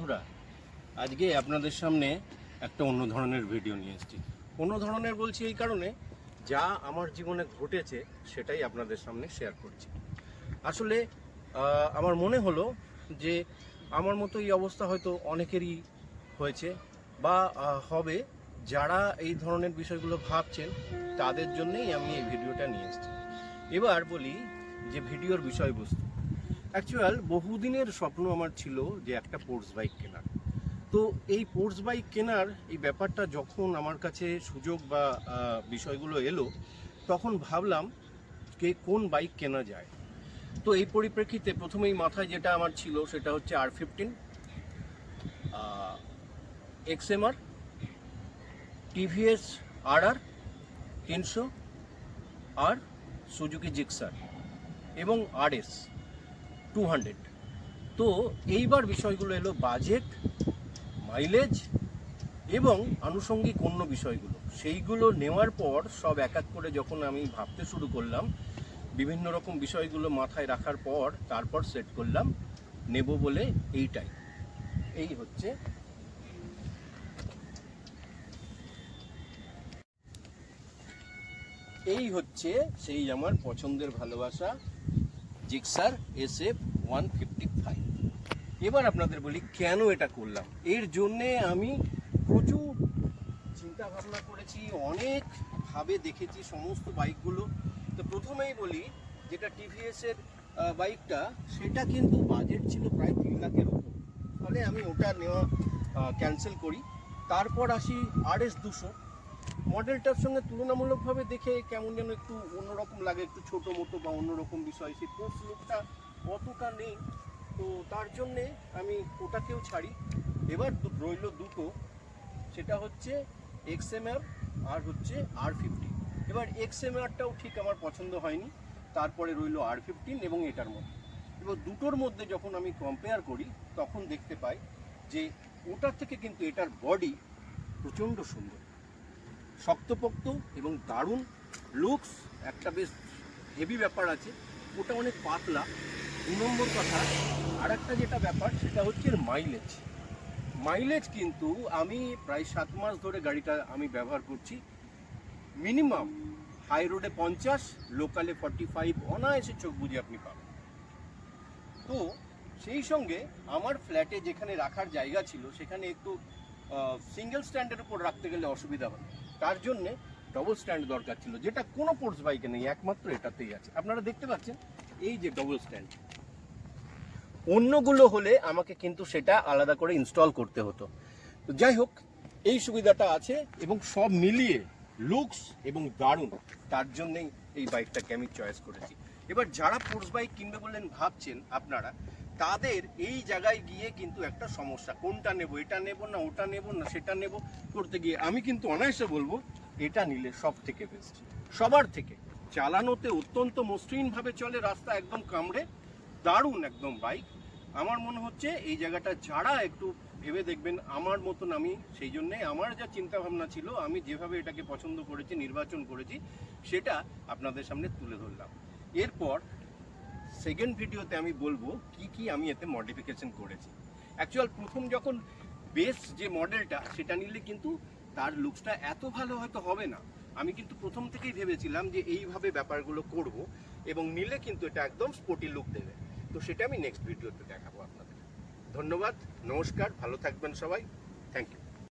বন্ধুরা, আজকে আপনাদের সামনে একটা অন্য ধরনের ভিডিও নিয়ে এসেছি। অন্য ধরনের বলছি এই কারণে, যা আমার জীবনে ঘটেছে সেটাই আপনাদের সামনে শেয়ার করছি। আসলে আমার মনে হলো যে আমার মতো এই অবস্থা হয়তো অনেকেরই হয়েছে বা হবে। যারা এই ধরনের বিষয়গুলো ভাবছেন তাদের জন্যই আমি এই ভিডিওটা নিয়ে এসেছি। এবার বলি যে ভিডিওর বিষয়বস্তু। অ্যাকচুয়াল বহুদিনের স্বপ্ন আমার ছিল যে একটা পোর্স বাইক কেনার। তো এই পোর্স বাইক কেনার এই ব্যাপারটা যখন আমার কাছে সুযোগ বা বিষয়গুলো এলো, তখন ভাবলাম যে কোন বাইক কেনা যায়। তো এই পরিপ্রেক্ষিতে প্রথমেই মাথায় যেটা আমার ছিল সেটা হচ্ছে R15, XMR, TVS RR 300 আর সুজুকি জিক্সার এবং RS 200। তো এইবার বিষয়গুলো এলো বাজেট, মাইলেজ এবং আনুষঙ্গিক অন্য বিষয়গুলো। সেইগুলো নেওয়ার পর সব এক এক করে যখন আমি ভাবতে শুরু করলাম, বিভিন্ন রকম বিষয়গুলো মাথায় রাখার পর তারপর সেট করলাম নেব বলে এইটাই। এই হচ্ছে সেই আমার পছন্দের ভালোবাসা জিক্সার SF 155। এবার আপনাদের বলি কেন এটা করলাম। এর জন্যে আমি প্রচুর চিন্তা ভাবনা করেছি, অনেকভাবে দেখেছি সমস্ত বাইকগুলো। তো প্রথমেই বলি, যেটা TVS এর বাইকটা, সেটা কিন্তু বাজেট ছিল প্রায় 3 লাখের উপর, ফলে আমি ওটা নেওয়া ক্যান্সেল করি। তারপর আসি RS 200। মডেলটার সঙ্গে তুলনামূলকভাবে দেখে কেমন যেন একটু অন্যরকম লাগে, একটু ছোটো মোটো বা অন্যরকম বিষয়, সেই পোর্স লুকটা অতটা নেই। তো তার জন্যে আমি ওটাকেও ছাড়ি। এবার রইল দুটো, সেটা হচ্ছে XMR আর হচ্ছে R15। এবার XMRটাও ঠিক আমার পছন্দ হয়নি। তারপরে রইল R15 এবং এটার মধ্যে। এবার দুটোর মধ্যে যখন আমি কম্পেয়ার করি তখন দেখতে পাই যে ওটার থেকে কিন্তু এটার বডি প্রচণ্ড সুন্দর, শক্তপোক্ত এবং দারুণ লুকস। একটা বেশ হেভি ব্যাপার আছে, ওটা অনেক পাতলা। 2 নম্বর কথা, আর একটা যেটা ব্যাপার সেটা হচ্ছে মাইলেজ কিন্তু আমি প্রায় 7 মাস ধরে গাড়িটা আমি ব্যবহার করছি। মিনিমাম হাই রোডে 50, লোকালে 45 অনায়াসে চোখ বুঝে আপনি পাবেন। তো সেই সঙ্গে আমার ফ্ল্যাটে যেখানে রাখার জায়গা ছিল সেখানে একটু সিঙ্গেল স্ট্যান্ডের উপর রাখতে গেলে অসুবিধা হয়, তার জন্যে ডবল স্ট্যান্ড দরকার ছিল, যেটা কোনো পোর্স বাইকে নেই, একমাত্র এটাতেই আছে। আপনারা দেখতে পাচ্ছেন এই যে ডবল স্ট্যান্ড। অন্যগুলো হলে আমাকে কিন্তু সেটা আলাদা করে ইনস্টল করতে হতো। তো যাই হোক, এই সুবিধাটা আছে এবং সব মিলিয়ে লুকস এবং দারুণ, তার জন্যই এই বাইকটাকে আমি চয়েস করেছি। এবার যারা পোর্স বাইক কিনবে বললেন ভাবছেন আপনারা, তাদের এই জায়গায় গিয়ে কিন্তু একটা সমস্যা, কোনটা নেব, এটা নেব না ওটা নেব না সেটা নেব করতে গিয়ে আমি কিন্তু অনায়াসে বলবো এটা নিলে সব থেকে বেস্ট। সবার থেকে চালানোতে অত্যন্ত মসৃণভাবে চলে, রাস্তা একদম কামড়ে, দারুণ একদম বাইক। আমার মনে হচ্ছে এই জায়গাটা যারা একটু ভেবে দেখবেন আমার মতন, আমি সেই জন্যে আমার যা চিন্তা ভাবনা ছিল, আমি যেভাবে এটাকে পছন্দ করেছি, নির্বাচন করেছি, সেটা আপনাদের সামনে তুলে ধরলাম। এরপর সেকেন্ড ভিডিওতে আমি বলবো কি কি আমি এতে মডিফিকেশন করেছি। অ্যাকচুয়াল প্রথম যখন বেস যে মডেলটা সেটা নিলে কিন্তু তার লুকসটা এত ভালো হয়তো হবে না। আমি কিন্তু প্রথম থেকেই ভেবেছিলাম যে এইভাবে ব্যাপারগুলো করব এবং নিলে কিন্তু এটা একদম স্পোর্টি লুক দেবে। তো সেটা আমি নেক্সট ভিডিওতে দেখাবো আপনাদের। ধন্যবাদ, নমস্কার, ভালো থাকবেন সবাই, থ্যাংক ইউ।